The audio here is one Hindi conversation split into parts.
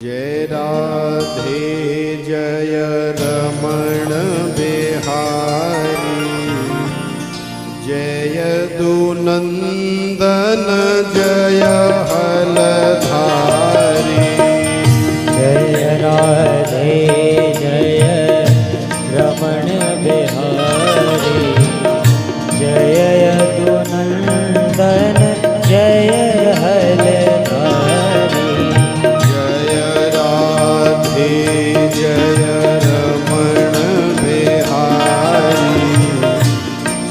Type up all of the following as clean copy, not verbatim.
जय राधे जय रमण बिहारी, जय दुनंदन जय हलधारी। जय राधे जय रमण बिहारी, जय दुनंदन जय हलधारी। जय राधे जय रमण बिहारी,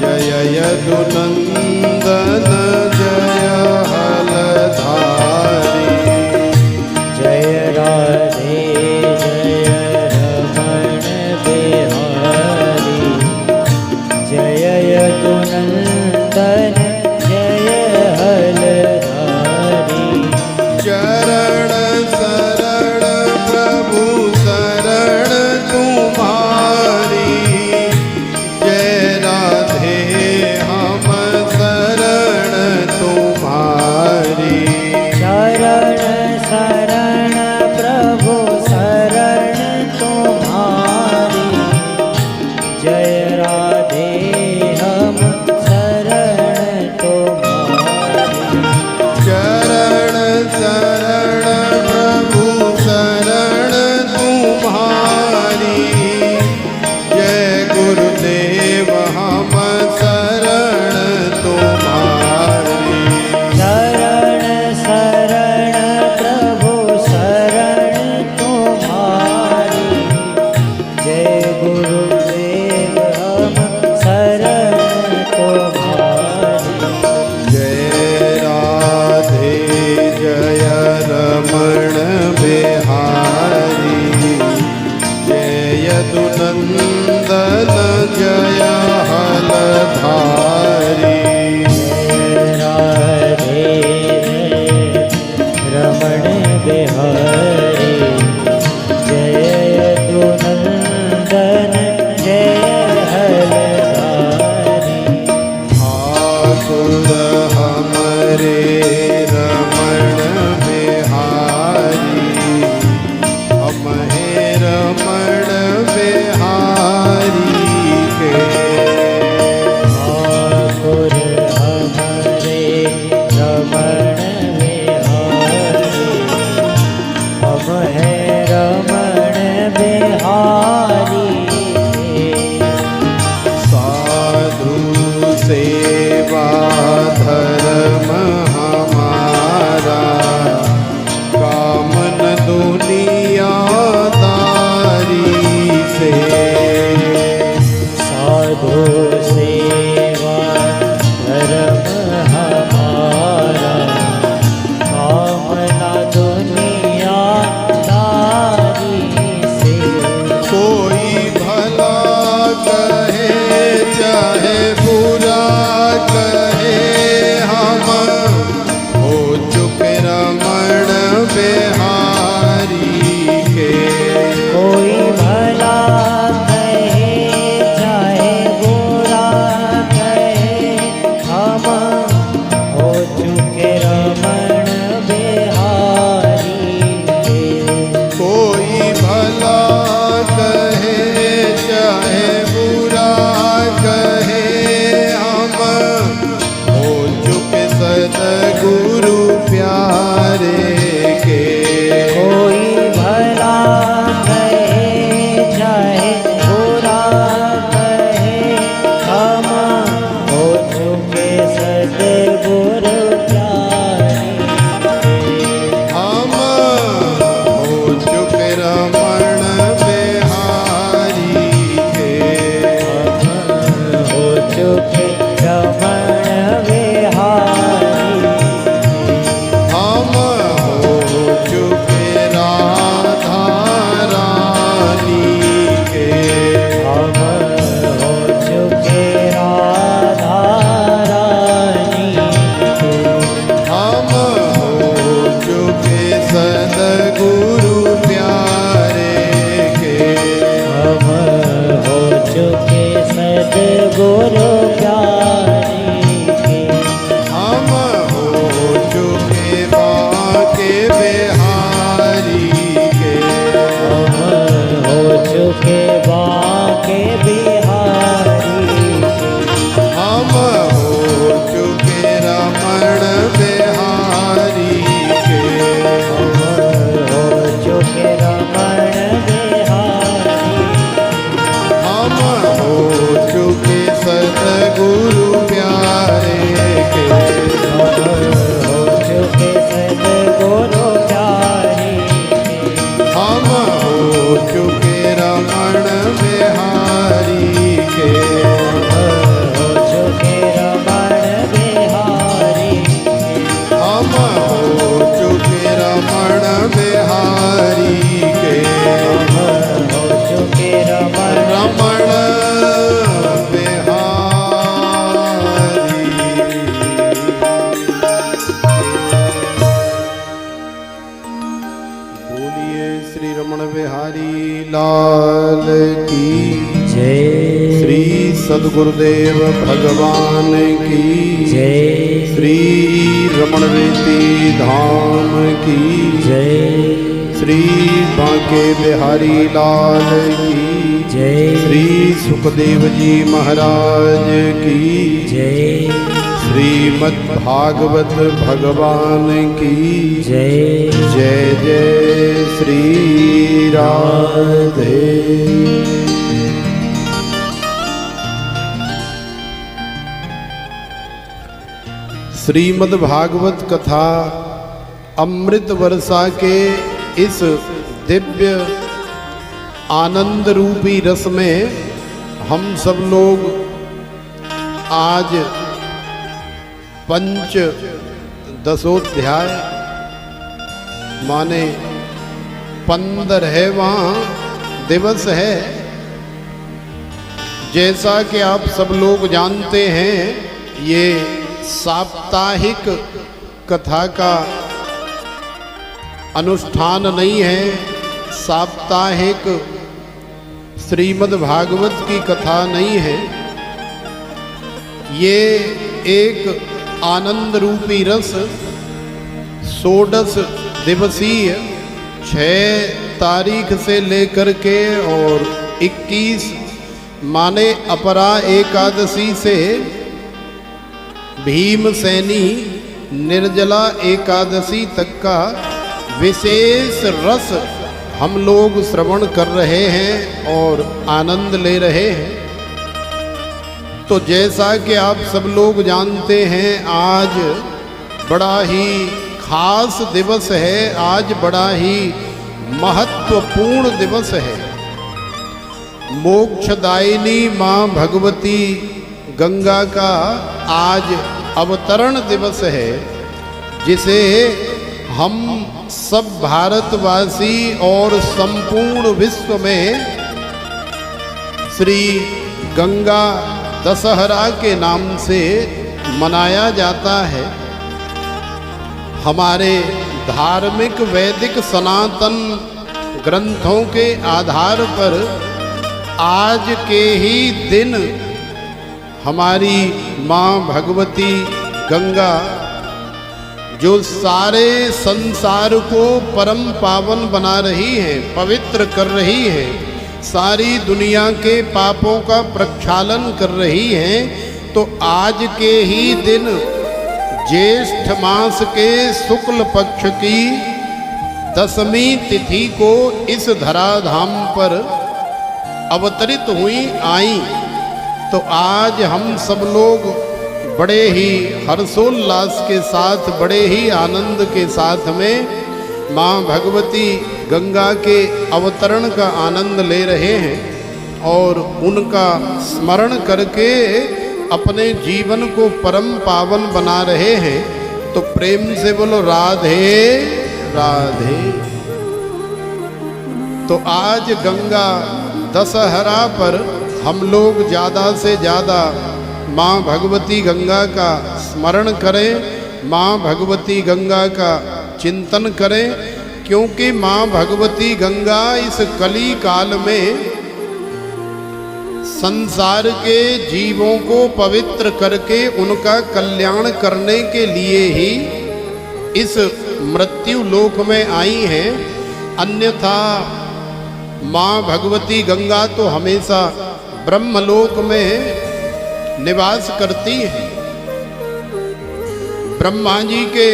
जय दुनंदन जय हलधारी। जय राधे जय रमण बिहारी, जय दुनंदन जय हलधारी। चरण शरण प्रभु शरण तुम्हारी, जय राधे हम शरण तुम्हारी। शरण शरण प्रभु शरण तुम्हारी, जय राधे हम शरण तुम्हारी। चरण शरण प्रभु शरण तुम्हारी, जय गुरुदेव हम शरण तुम्हारी। शरण शरण प्रभु शरण तुम्हारी, जय गुरुदेव हम शरण तुम्हारी। जय राधे जय रमण बिहारी, जय दुनंदन जय हलधारी। राधे रमण बिहारी, जय दुनंदन जय हलधारी। ठाकुर हमरे रमण बिहारी, हम हे रमण बिहारी के श्री रमण बिहारी लाल की जय। श्री सद्गुरुदेव भगवान की जय। श्री रमण रेती धाम की जय। श्री बांके बिहारी लाल की जय। श्री सुखदेव जी महाराज की जय। श्रीमद् भागवत भगवान की जय। जय जय श्री राधे। श्रीमद् भागवत कथा अमृत वर्षा के इस दिव्य आनंद रूपी रस में हम सब लोग आज पंच दशोध्याय माने 15वां दिवस है। जैसा कि आप सब लोग जानते हैं, ये साप्ताहिक कथा का अनुष्ठान नहीं है, साप्ताहिक श्रीमद् भागवत की कथा नहीं है। ये एक आनंद रूपी रस 16 दिवसीय 6 तारीख से लेकर के और 21 माने अपरा एकादशी से भीमसेनी निर्जला एकादशी तक का विशेष रस हम लोग श्रवण कर रहे हैं और आनंद ले रहे हैं। तो जैसा कि आप सब लोग जानते हैं, आज बड़ा ही खास दिवस है, आज बड़ा ही महत्वपूर्ण दिवस है। मोक्षदायिनी माँ भगवती गंगा का आज अवतरण दिवस है, जिसे हम सब भारतवासी और संपूर्ण विश्व में श्री गंगा दशहरा के नाम से मनाया जाता है। हमारे धार्मिक वैदिक सनातन ग्रंथों के आधार पर आज के ही दिन हमारी माँ भगवती गंगा, जो सारे संसार को परम पावन बना रही है, पवित्र कर रही है, सारी दुनिया के पापों का प्रक्षालन कर रही है, तो आज के ही दिन ज्येष्ठ मास के शुक्ल पक्ष की 10वीं तिथि को इस धराधाम पर अवतरित हुई आई। तो आज हम सब लोग बड़े ही हर्षोल्लास के साथ, बड़े ही आनंद के साथ में माँ भगवती गंगा के अवतरण का आनंद ले रहे हैं और उनका स्मरण करके अपने जीवन को परम पावन बना रहे हैं। तो प्रेम से बोलो राधे राधे। तो आज गंगा दशहरा पर हम लोग ज़्यादा से ज़्यादा माँ भगवती गंगा का स्मरण करें, माँ भगवती गंगा का चिंतन करें, क्योंकि माँ भगवती गंगा इस कली काल में संसार के जीवों को पवित्र करके उनका कल्याण करने के लिए ही इस मृत्यु लोक में आई हैं। अन्यथा माँ भगवती गंगा तो हमेशा ब्रह्मलोक में निवास करती है। ब्रह्मा जी के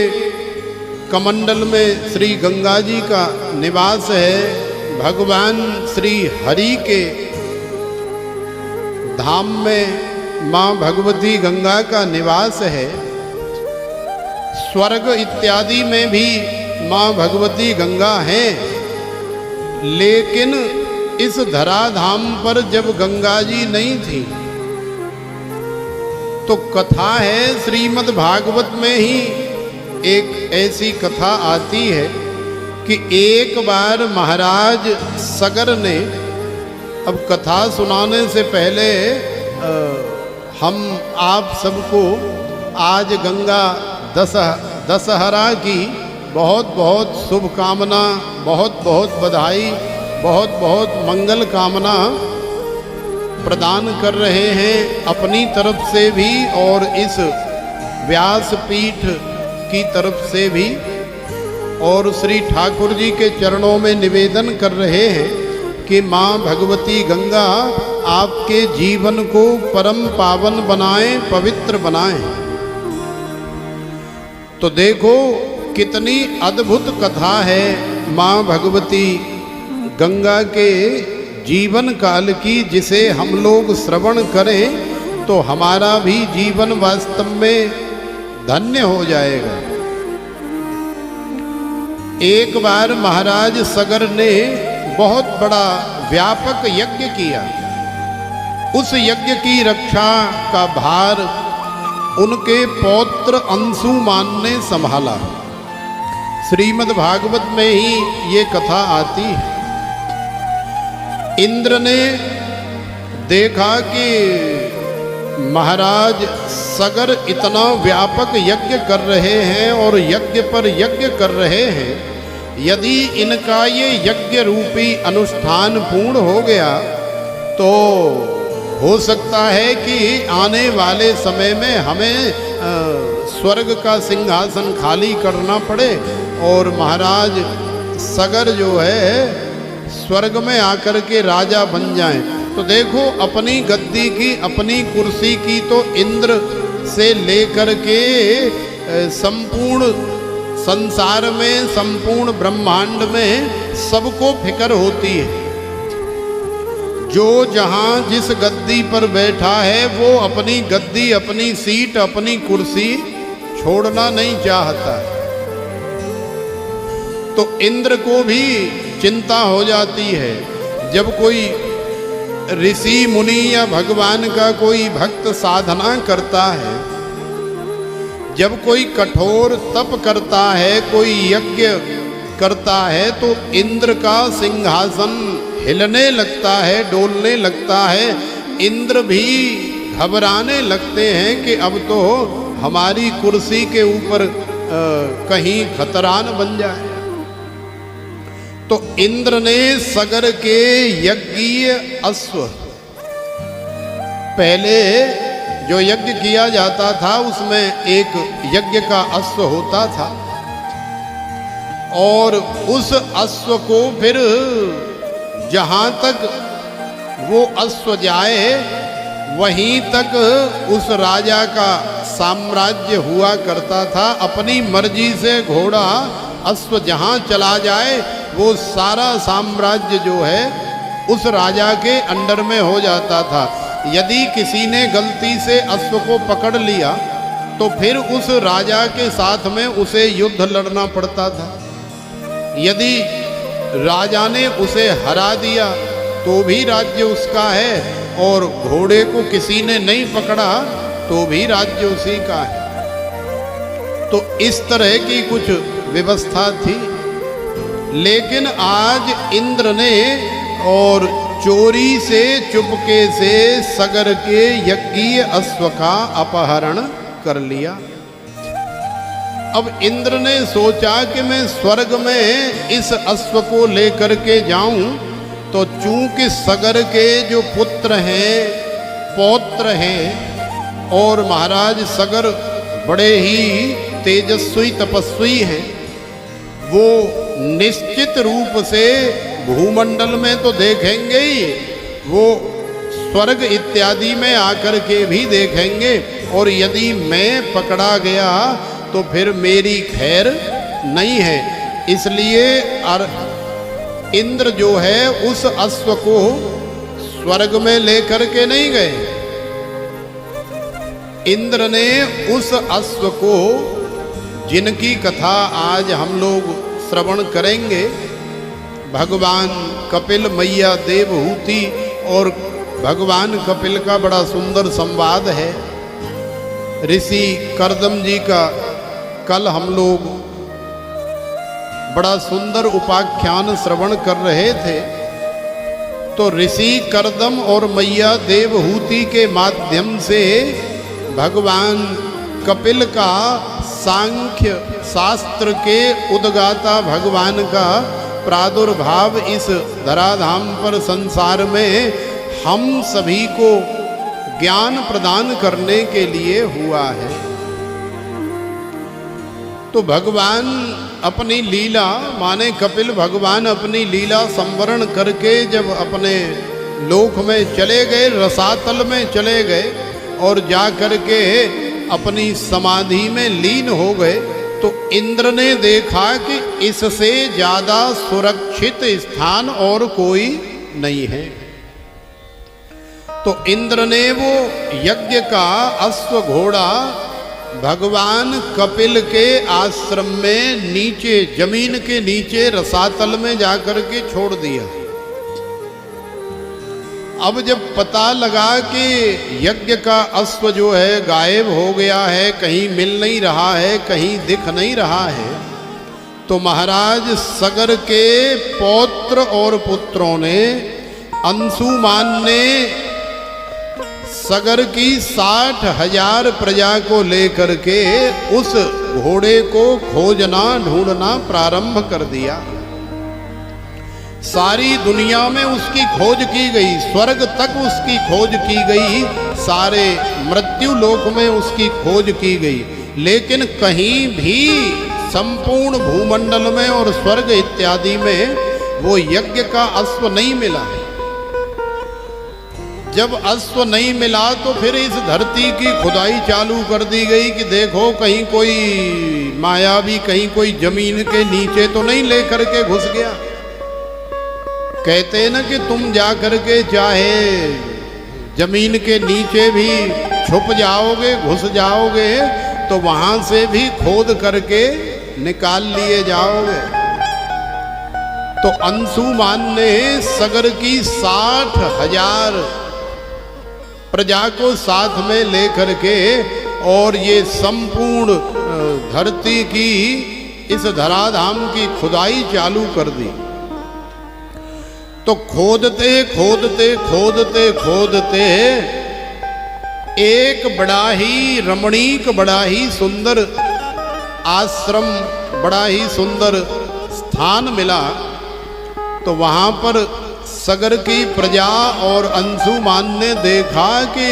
कमंडल में श्री गंगा जी का निवास है। भगवान श्री हरि के धाम में माँ भगवती गंगा का निवास है। स्वर्ग इत्यादि में भी माँ भगवती गंगा है, लेकिन इस धराधाम पर जब गंगा जी नहीं थी तो कथा है, श्रीमद् भागवत में ही एक ऐसी कथा आती है कि एक बार महाराज सगर ने, अब कथा सुनाने से पहले हम आप सबको आज गंगा दशहरा की बहुत बहुत शुभकामना, बहुत बहुत बधाई, बहुत बहुत मंगल कामना प्रदान कर रहे हैं अपनी तरफ से भी और इस व्यासपीठ की तरफ से भी, और श्री ठाकुर जी के चरणों में निवेदन कर रहे हैं कि माँ भगवती गंगा आपके जीवन को परम पावन बनाएं, पवित्र बनाएं। तो देखो कितनी अद्भुत कथा है माँ भगवती गंगा के जीवन काल की, जिसे हम लोग श्रवण करें तो हमारा भी जीवन वास्तव में धन्य हो जाएगा। एक बार महाराज सगर ने बहुत बड़ा व्यापक यज्ञ किया। उस यज्ञ की रक्षा का भार उनके पौत्र अंशुमान ने संभाला। श्रीमद् भागवत में ही ये कथा आती है। इंद्र ने देखा कि महाराज सगर इतना व्यापक यज्ञ कर रहे हैं और यज्ञ पर यज्ञ कर रहे हैं, यदि इनका ये यज्ञ रूपी अनुष्ठान पूर्ण हो गया तो हो सकता है कि आने वाले समय में हमें स्वर्ग का सिंहासन खाली करना पड़े और महाराज सगर जो है स्वर्ग में आकर के राजा बन जाएं। तो देखो अपनी गद्दी की, अपनी कुर्सी की तो इंद्र से लेकर के संपूर्ण संसार में, संपूर्ण ब्रह्मांड में सबको फिक्र होती है। जो जहाँ जिस गद्दी पर बैठा है वो अपनी गद्दी, अपनी सीट, अपनी कुर्सी छोड़ना नहीं चाहता। तो इंद्र को भी चिंता हो जाती है जब कोई ऋषि मुनि या भगवान का कोई भक्त साधना करता है, जब कोई कठोर तप करता है, कोई यज्ञ करता है, तो इंद्र का सिंहासन हिलने लगता है, डोलने लगता है। इंद्र भी घबराने लगते हैं कि अब तो हमारी कुर्सी के ऊपर कहीं खतरा न बन जाए। तो इंद्र ने सगर के यज्ञीय अश्व, पहले जो यज्ञ किया जाता था उसमें एक यज्ञ का अश्व होता था, और उस अश्व को फिर जहाँ तक वो अश्व जाए वहीं तक उस राजा का साम्राज्य हुआ करता था। अपनी मर्जी से घोड़ा अश्व जहाँ चला जाए वो सारा साम्राज्य जो है उस राजा के अंडर में हो जाता था। यदि किसी ने गलती से अश्व को पकड़ लिया तो फिर उस राजा के साथ में उसे युद्ध लड़ना पड़ता था। यदि राजा ने उसे हरा दिया तो भी राज्य उसका है, और घोड़े को किसी ने नहीं पकड़ा तो भी राज्य उसी का है। तो इस तरह की कुछ व्यवस्था थी। लेकिन आज इंद्र ने और चोरी से, चुपके से सगर के यज्ञीय अश्व का अपहरण कर लिया। अब इंद्र ने सोचा कि मैं स्वर्ग में इस अश्व को लेकर के जाऊं, तो चूंकि सगर के जो पुत्र हैं, पौत्र हैं, और महाराज सगर बड़े ही तेजस्वी तपस्वी हैं, वो निश्चित रूप से भूमंडल में तो देखेंगे ही, वो स्वर्ग इत्यादि में आकर के भी देखेंगे, और यदि मैं पकड़ा गया तो फिर मेरी खैर नहीं है। इसलिए इंद्र जो है उस अश्व को स्वर्ग में लेकर के नहीं गए। इंद्र ने उस अश्व को, जिनकी कथा आज हम लोग श्रवण करेंगे, भगवान कपिल, मैया देवहूति और भगवान कपिल का बड़ा सुंदर संवाद है। ऋषि कर्दम जी का कल हम लोग बड़ा सुंदर उपाख्यान श्रवण कर रहे थे। तो ऋषि कर्दम और मैया देवहूति के माध्यम से भगवान कपिल का सांख्य शास्त्र के उद्गाता भगवान का प्रादुर्भाव इस धराधाम पर संसार में हम सभी को ज्ञान प्रदान करने के लिए हुआ है। तो भगवान अपनी लीला माने कपिल भगवान अपनी लीला संवरण करके जब अपने लोक में चले गए, रसातल में चले गए और जा करके अपनी समाधि में लीन हो गए, तो इंद्र ने देखा कि इससे ज्यादा सुरक्षित स्थान और कोई नहीं है। तो इंद्र ने वो यज्ञ का अश्व घोड़ा भगवान कपिल के आश्रम में नीचे, जमीन के नीचे रसातल में जाकर के छोड़ दिया। अब जब पता लगा कि यज्ञ का अश्व जो है गायब हो गया है, कहीं मिल नहीं रहा है, कहीं दिख नहीं रहा है, तो महाराज सगर के पौत्र और पुत्रों ने, अंशुमान ने सगर की 60,000 प्रजा को लेकर के उस घोड़े को खोजना ढूंढना प्रारंभ कर दिया। सारी दुनिया में उसकी खोज की गई, स्वर्ग तक उसकी खोज की गई, सारे मृत्यु लोक में उसकी खोज की गई, लेकिन कहीं भी संपूर्ण भूमंडल में और स्वर्ग इत्यादि में वो यज्ञ का अश्व नहीं मिला। जब अश्व नहीं मिला तो फिर इस धरती की खुदाई चालू कर दी गई कि देखो कहीं कोई मायावी कहीं कोई जमीन के नीचे तो नहीं लेकर के घुस गया। कहते हैं ना कि तुम जा करके चाहे जमीन के नीचे भी छुप जाओगे, घुस जाओगे, तो वहां से भी खोद करके निकाल लिए जाओगे। तो अंशुमान ने सगर की 60,000 प्रजा को साथ में लेकर के और ये संपूर्ण धरती की इस धराधाम की खुदाई चालू कर दी। तो खोदते खोदते खोदते खोदते एक बड़ा ही रमणीक, बड़ा ही सुंदर आश्रम, बड़ा ही सुंदर स्थान मिला। तो वहां पर सगर की प्रजा और अंशुमान ने देखा कि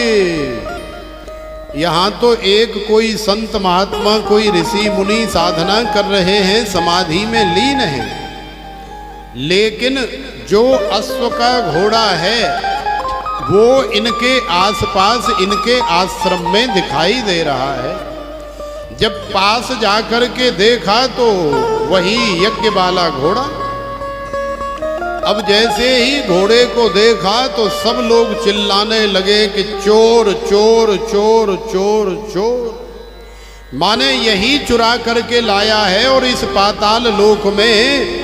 यहाँ तो एक कोई संत महात्मा, कोई ऋषि मुनि साधना कर रहे हैं, समाधि में लीन है, लेकिन जो अश्व का घोड़ा है वो इनके आसपास, इनके आश्रम में दिखाई दे रहा है। जब पास जाकर के देखा तो वही यज्ञ वाला घोड़ा। अब जैसे ही घोड़े को देखा तो सब लोग चिल्लाने लगे कि चोर चोर चोर चोर चोर, माने यही चुरा करके लाया है और इस पाताल लोक में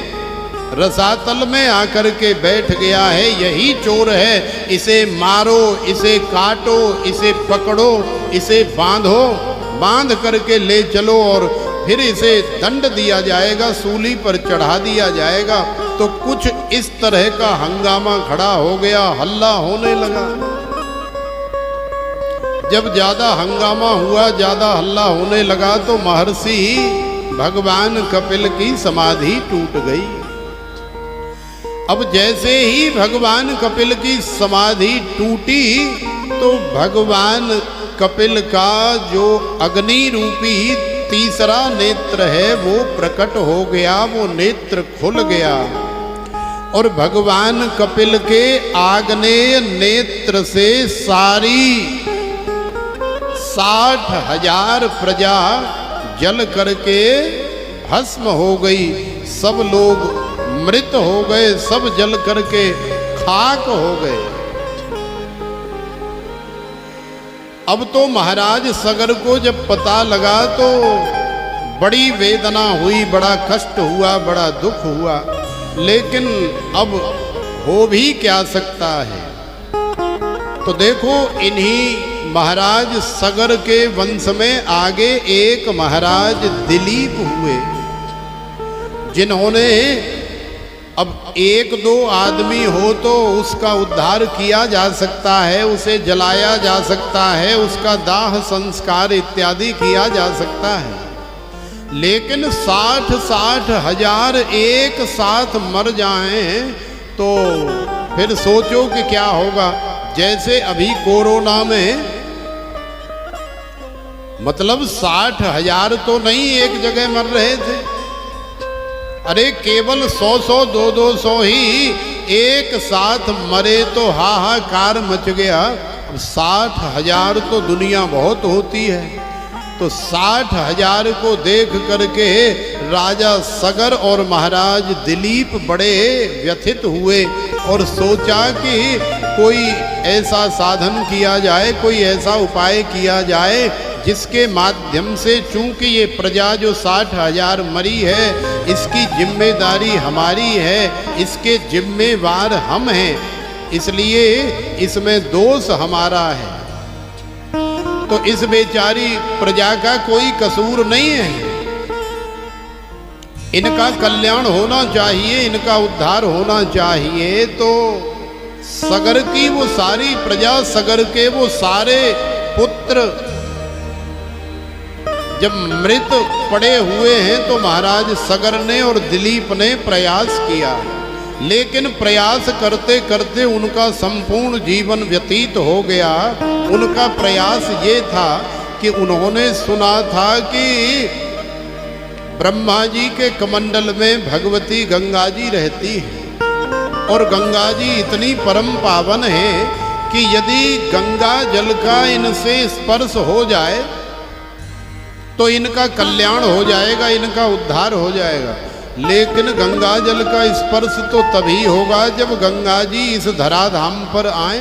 रसातल में आकर के बैठ गया है, यही चोर है, इसे मारो, इसे काटो, इसे पकड़ो, इसे बांधो, बांध करके ले चलो और फिर इसे दंड दिया जाएगा, सूली पर चढ़ा दिया जाएगा। तो कुछ इस तरह का हंगामा खड़ा हो गया, हल्ला होने लगा। जब ज्यादा हंगामा हुआ, ज्यादा हल्ला होने लगा तो महर्षि भगवान कपिल की समाधि टूट गई। अब जैसे ही भगवान कपिल की समाधि टूटी तो भगवान कपिल का जो अग्नि रूपी तीसरा नेत्र है वो प्रकट हो गया, वो नेत्र खुल गया और भगवान कपिल के आग्नेय नेत्र से सारी 60,000 प्रजा जल करके भस्म हो गई। सब लोग मृत हो गए, सब जल करके खाक हो गए। अब तो महाराज सगर को जब पता लगा तो बड़ी वेदना हुई, बड़ा कष्ट हुआ, बड़ा दुख हुआ, लेकिन अब हो भी क्या सकता है। तो देखो इन्हीं महाराज सगर के वंश में आगे एक महाराज दिलीप हुए, जिन्होंने अब एक दो आदमी हो तो उसका उद्धार किया जा सकता है, उसे जलाया जा सकता है, उसका दाह संस्कार इत्यादि किया जा सकता है, लेकिन 60-60 हजार एक साथ मर जाएं तो फिर सोचो कि क्या होगा। जैसे अभी कोरोना में मतलब 60 हजार तो नहीं एक जगह मर रहे थे, अरे केवल 100-100 200-200 ही एक साथ मरे तो हाहाकार मच गया। 60 हजार तो दुनिया बहुत होती है। तो 60 हजार को देख करके राजा सगर और महाराज दिलीप बड़े व्यथित हुए और सोचा कि कोई ऐसा साधन किया जाए, कोई ऐसा उपाय किया जाए जिसके माध्यम से, चूंकि ये प्रजा जो 60 हजार मरी है इसकी जिम्मेदारी हमारी है, इसके जिम्मेवार हम हैं, इसलिए इसमें दोष हमारा है। तो इस बेचारी प्रजा का कोई कसूर नहीं है, इनका कल्याण होना चाहिए, इनका उद्धार होना चाहिए। तो सगर की वो सारी प्रजा, सगर के वो सारे पुत्र जब मृत पड़े हुए हैं तो महाराज सगर ने और दिलीप ने प्रयास किया, लेकिन प्रयास करते करते उनका संपूर्ण जीवन व्यतीत हो गया। उनका प्रयास ये था कि उन्होंने सुना था कि ब्रह्मा जी के कमंडल में भगवती गंगा जी रहती है और गंगा जी इतनी परम पावन है कि यदि गंगा जल का इनसे स्पर्श हो जाए तो इनका कल्याण हो जाएगा, इनका उद्धार हो जाएगा। लेकिन गंगा जल का स्पर्श तो तभी होगा जब गंगा जी इस धराधाम पर आए।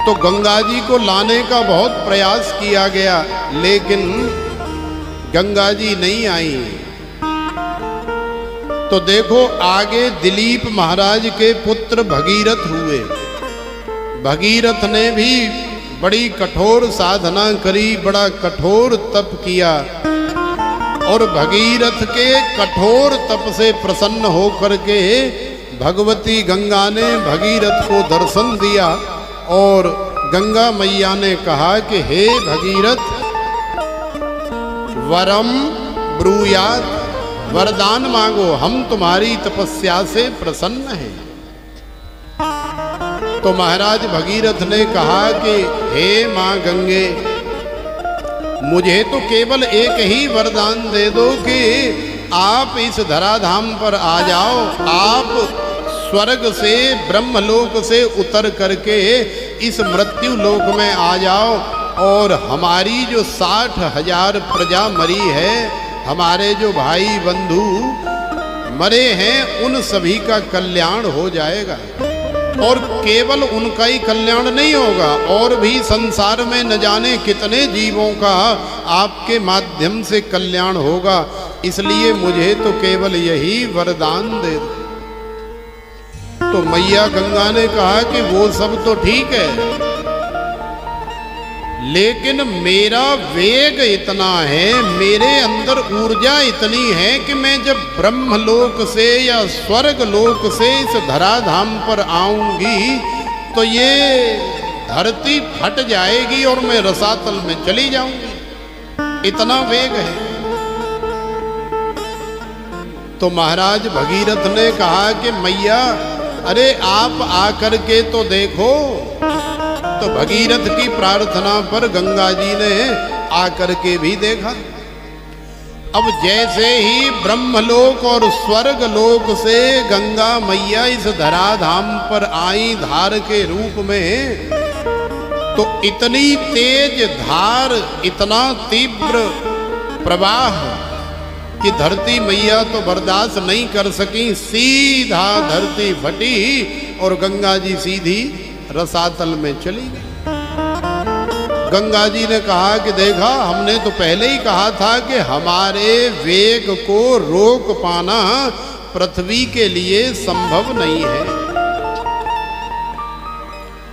तो गंगा जी को लाने का बहुत प्रयास किया गया, लेकिन गंगा जी नहीं आई। तो देखो आगे दिलीप महाराज के पुत्र भगीरथ हुए। भगीरथ ने भी बड़ी कठोर साधना करी, बड़ा कठोर तप किया और भगीरथ के कठोर तप से प्रसन्न होकर के भगवती गंगा ने भगीरथ को दर्शन दिया और गंगा मैया ने कहा कि हे भगीरथ, वरम ब्रूयात, वरदान मांगो, हम तुम्हारी तपस्या से प्रसन्न हैं। तो महाराज भगीरथ ने कहा कि हे मां गंगे, मुझे तो केवल एक ही वरदान दे दो कि आप इस धराधाम पर आ जाओ, आप स्वर्ग से ब्रह्मलोक से उतर करके इस मृत्यु लोक में आ जाओ और हमारी जो 60 हजार प्रजा मरी है, हमारे जो भाई बंधु मरे हैं, उन सभी का कल्याण हो जाएगा। और केवल उनका ही कल्याण नहीं होगा, और भी संसार में न जाने कितने जीवों का आपके माध्यम से कल्याण होगा, इसलिए मुझे तो केवल यही वरदान दे दो। तो मैया गंगा ने कहा कि वो सब तो ठीक है, लेकिन मेरा वेग इतना है, मेरे अंदर ऊर्जा इतनी है कि मैं जब ब्रह्मलोक से या स्वर्ग लोक से इस धराधाम पर आऊंगी तो ये धरती फट जाएगी और मैं रसातल में चली जाऊंगी, इतना वेग है। तो महाराज भगीरथ ने कहा कि मैया, अरे आप आकर के तो देखो। तो भगीरथ की प्रार्थना पर गंगा जी ने आकर के भी देखा। अब जैसे ही ब्रह्मलोक और स्वर्ग लोक से गंगा मैया इस धराधाम पर आई धार के रूप में, तो इतनी तेज धार, इतना तीव्र प्रवाह कि धरती मैया तो बर्दाश्त नहीं कर सकी, सीधा धरती फटी और गंगा जी सीधी रसातल में चली गई। गंगा जी ने कहा कि देखा, हमने तो पहले ही कहा था कि हमारे वेग को रोक पाना पृथ्वी के लिए संभव नहीं है।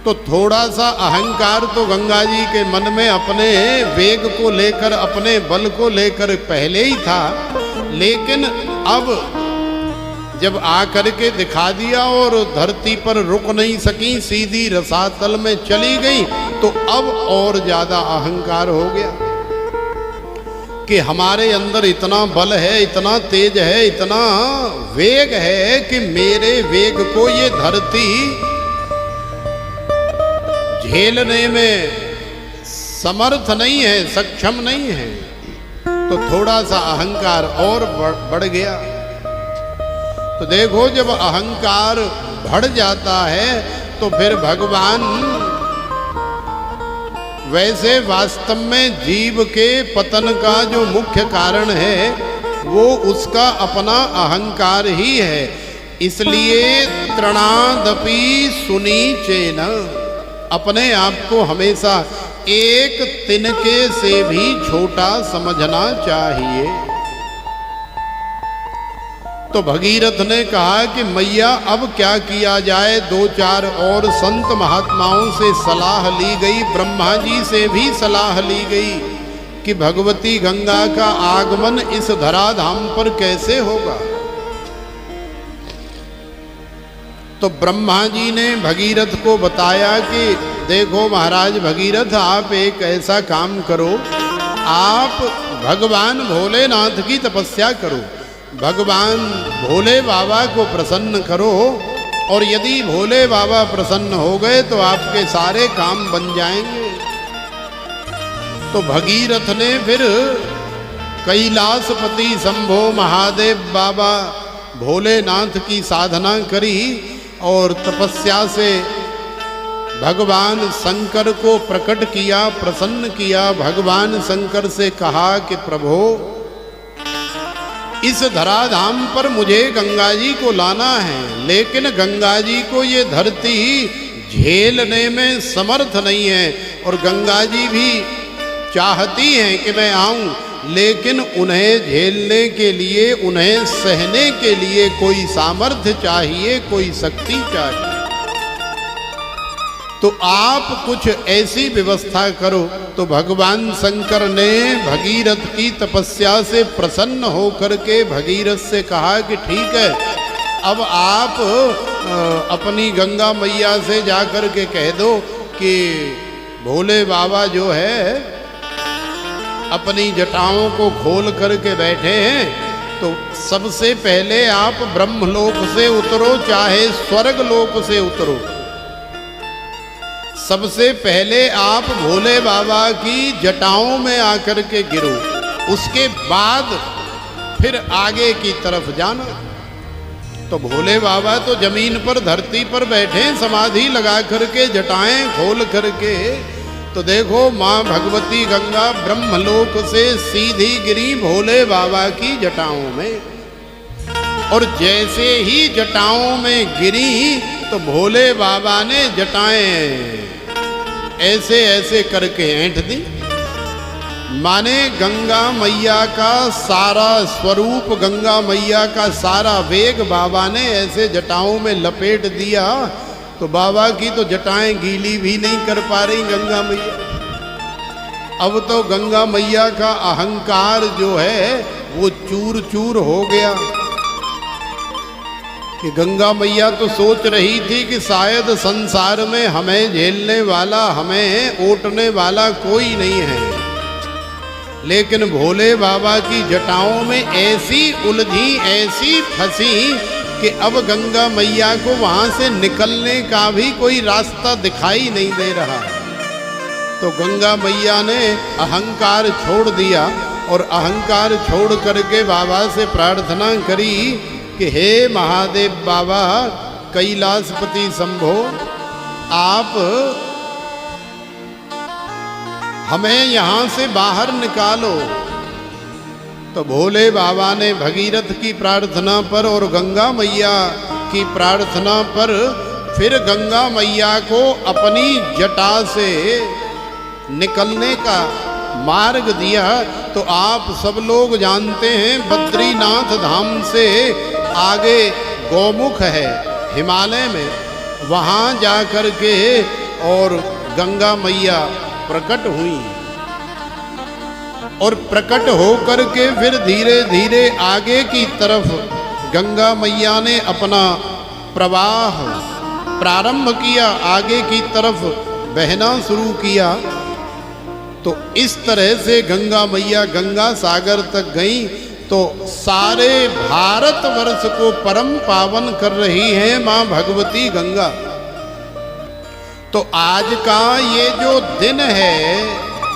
तो थोड़ा सा अहंकार तो गंगा जी के मन में अपने वेग को लेकर, अपने बल को लेकर पहले ही था, लेकिन अब जब आकर के दिखा दिया और धरती पर रुक नहीं सकी, सीधी रसातल में चली गई, तो अब और ज्यादा अहंकार हो गया। कि हमारे अंदर इतना बल है, इतना तेज है, इतना वेग है कि मेरे वेग को ये धरती झेलने में समर्थ नहीं है, सक्षम नहीं है। तो थोड़ा सा अहंकार और बढ़ गया। तो देखो, जब अहंकार बढ़ जाता है तो फिर भगवान वैसे वास्तव में जीव के पतन का जो मुख्य कारण है वो उसका अपना अहंकार ही है। इसलिए तृणादपि सुनीचेन, अपने आप को हमेशा एक तिनके से भी छोटा समझना चाहिए। तो भगीरथ ने कहा कि मैया अब क्या किया जाए। दो चार और संत महात्माओं से सलाह ली गई, ब्रह्मा जी से भी सलाह ली गई कि भगवती गंगा का आगमन इस धराधाम पर कैसे होगा। तो ब्रह्मा जी ने भगीरथ को बताया कि देखो महाराज भगीरथ, आप एक ऐसा काम करो, आप भगवान भोलेनाथ की तपस्या करो, भगवान भोले बाबा को प्रसन्न करो, और यदि भोले बाबा प्रसन्न हो गए तो आपके सारे काम बन जाएंगे। तो भगीरथ ने फिर कैलाशपति शंभो महादेव बाबा भोलेनाथ की साधना करी और तपस्या से भगवान शंकर को प्रकट किया, प्रसन्न किया। भगवान शंकर से कहा कि प्रभु, इस धराधाम पर मुझे गंगा जी को लाना है, लेकिन गंगा जी को ये धरती झेलने में समर्थ नहीं है, और गंगा जी भी चाहती हैं कि मैं आऊं, लेकिन उन्हें झेलने के लिए, उन्हें सहने के लिए कोई सामर्थ्य चाहिए, कोई शक्ति चाहिए। तो आप कुछ ऐसी व्यवस्था करो। तो भगवान शंकर ने भगीरथ की तपस्या से प्रसन्न होकर के भगीरथ से कहा कि ठीक है, अब आप अपनी गंगा मैया से जाकर के कह दो कि भोले बाबा जो है अपनी जटाओं को खोल करके बैठे हैं, तो सबसे पहले आप ब्रह्मलोक से उतरो, चाहे स्वर्ग लोक से उतरो, सबसे पहले आप भोले बाबा की जटाओं में आकर के गिरो, उसके बाद फिर आगे की तरफ जाना। तो भोले बाबा तो जमीन पर, धरती पर बैठे, समाधि लगा करके, जटाएं खोल करके। तो देखो, माँ भगवती गंगा ब्रह्मलोक से सीधी गिरी भोले बाबा की जटाओं में, और जैसे ही जटाओं में गिरी तो भोले बाबा ने जटाएं ऐसे ऐसे करके ऐंठ दी। माने गंगा मैया का सारा स्वरूप, गंगा मैया का सारा वेग बाबा ने ऐसे जटाओं में लपेट दिया। तो बाबा की तो जटाएं गीली भी नहीं कर पा रही गंगा मैया। अब तो गंगा मैया का अहंकार जो है वो चूर चूर हो गया कि गंगा मैया तो सोच रही थी कि शायद संसार में हमें झेलने वाला, हमें ओटने वाला कोई नहीं है, लेकिन भोले बाबा की जटाओं में ऐसी उलझी, ऐसी फंसी कि अब गंगा मैया को वहां से निकलने का भी कोई रास्ता दिखाई नहीं दे रहा। तो गंगा मैया ने अहंकार छोड़ दिया और अहंकार छोड़ करके बाबा से प्रार्थना करी कि हे महादेव बाबा, कैलाशपति शंभो, आप हमें यहाँ से बाहर निकालो। तो भोले बाबा ने भगीरथ की प्रार्थना पर और गंगा मैया की प्रार्थना पर फिर गंगा मैया को अपनी जटा से निकलने का मार्ग दिया। तो आप सब लोग जानते हैं, बद्रीनाथ धाम से आगे गौमुख है हिमालय में, वहाँ जा कर के और गंगा मैया प्रकट हुई, और प्रकट होकर के फिर धीरे धीरे आगे की तरफ गंगा मैया ने अपना प्रवाह प्रारंभ किया, आगे की तरफ बहना शुरू किया। तो इस तरह से गंगा मैया गंगा सागर तक गई तो सारे भारतवर्ष को परम पावन कर रही है मां भगवती गंगा। तो आज का ये जो दिन है,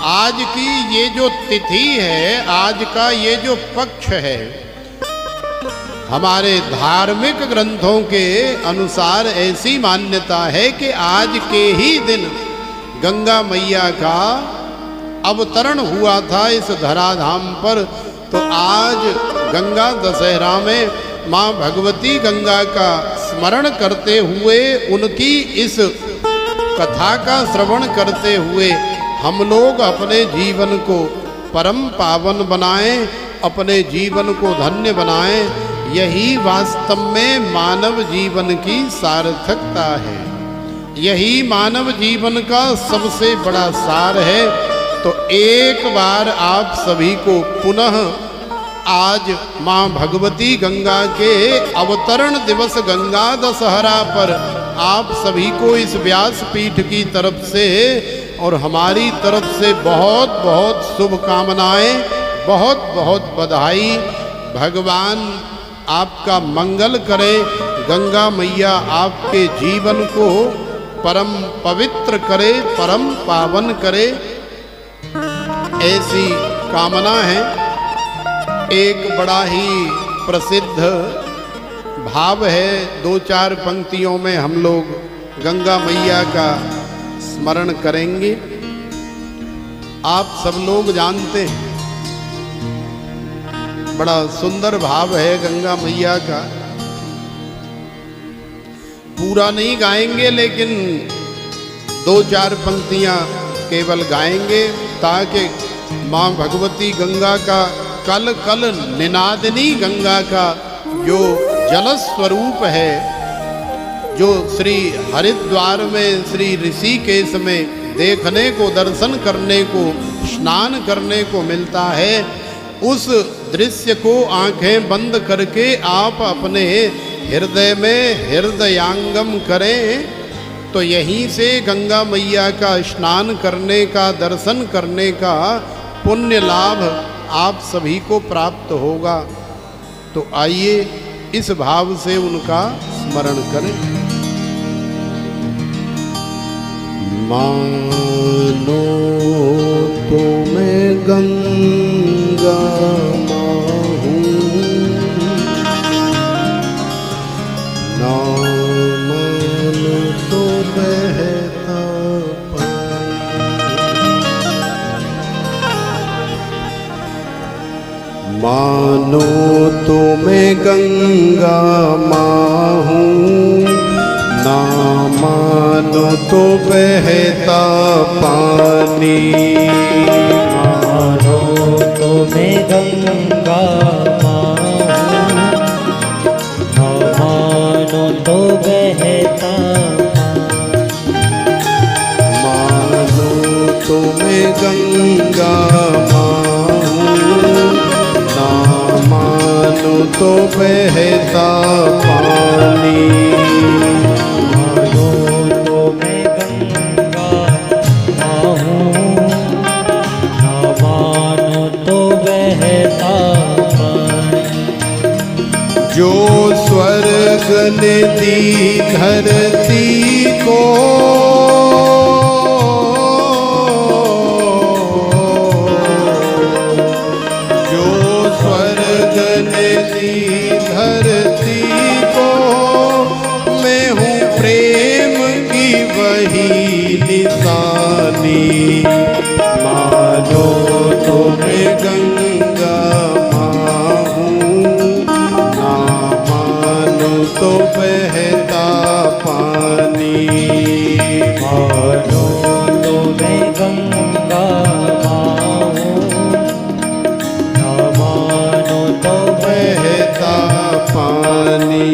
आज की ये जो तिथि है, आज का ये जो पक्ष है, हमारे धार्मिक ग्रंथों के अनुसार ऐसी मान्यता है कि आज के ही दिन गंगा मैया का अवतरण हुआ था इस धराधाम पर। तो आज गंगा दशहरा में मां भगवती गंगा का स्मरण करते हुए, उनकी इस कथा का श्रवण करते हुए हम लोग अपने जीवन को परम पावन बनाएं, अपने जीवन को धन्य बनाएं। यही वास्तव में मानव जीवन की सार्थकता है, यही मानव जीवन का सबसे बड़ा सार है। तो एक बार आप सभी को पुनः आज मां भगवती गंगा के अवतरण दिवस गंगा दशहरा पर आप सभी को इस व्यासपीठ की तरफ से और हमारी तरफ से बहुत बहुत शुभकामनाएं, बहुत बहुत बधाई। भगवान आपका मंगल करे, गंगा मैया आपके जीवन को परम पवित्र करे, परम पावन करे, ऐसी कामना है। एक बड़ा ही प्रसिद्ध भाव है, दो चार पंक्तियों में हम लोग गंगा मैया का स्मरण करेंगे। आप सब लोग जानते हैं, बड़ा सुंदर भाव है गंगा मैया का। पूरा नहीं गाएंगे, लेकिन दो चार पंक्तियां केवल गाएंगे ताकि मां भगवती गंगा का कल कल निनादिनी गंगा का जो जल स्वरूप है, जो श्री हरिद्वार में श्री ऋषिकेश में देखने को, दर्शन करने को, स्नान करने को मिलता है, उस दृश्य को आंखें बंद करके आप अपने हृदय में हृदयांगम करें। तो यहीं से गंगा मैया का स्नान करने का, दर्शन करने का पुण्य लाभ आप सभी को प्राप्त होगा। तो आइए इस भाव से उनका स्मरण करें। मानो तो मैं गंगा माँ हूँ, ना मानो तो बहता पानी। मानो तो मैं गंगा माँ हूँ, ना मानो तो बहता पानी। मानो तो मैं गंगा माँ हूँ, ना मानो तो बहता पानी। मानो तो मैं गंगा माँ हूँ, ना मानो तो बहता पानी। जो स्वर्ग ने दी धरती को, जो स्वर्ग ने दी धरती को, मैं हूँ प्रेम की वही निशानी। मानो तो मैं गंगा तो बहता पानी। मानो तो मैं गंगा माँ हूँ, ना मानो तो बहता पानी।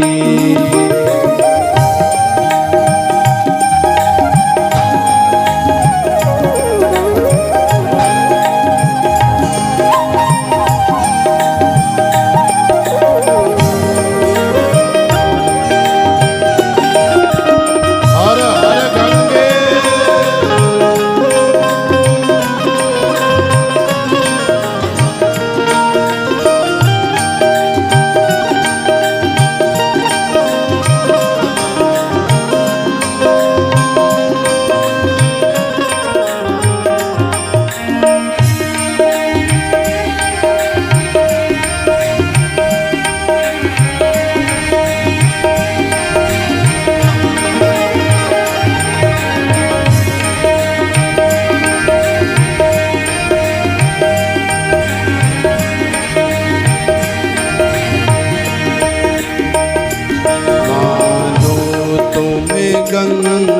गंगा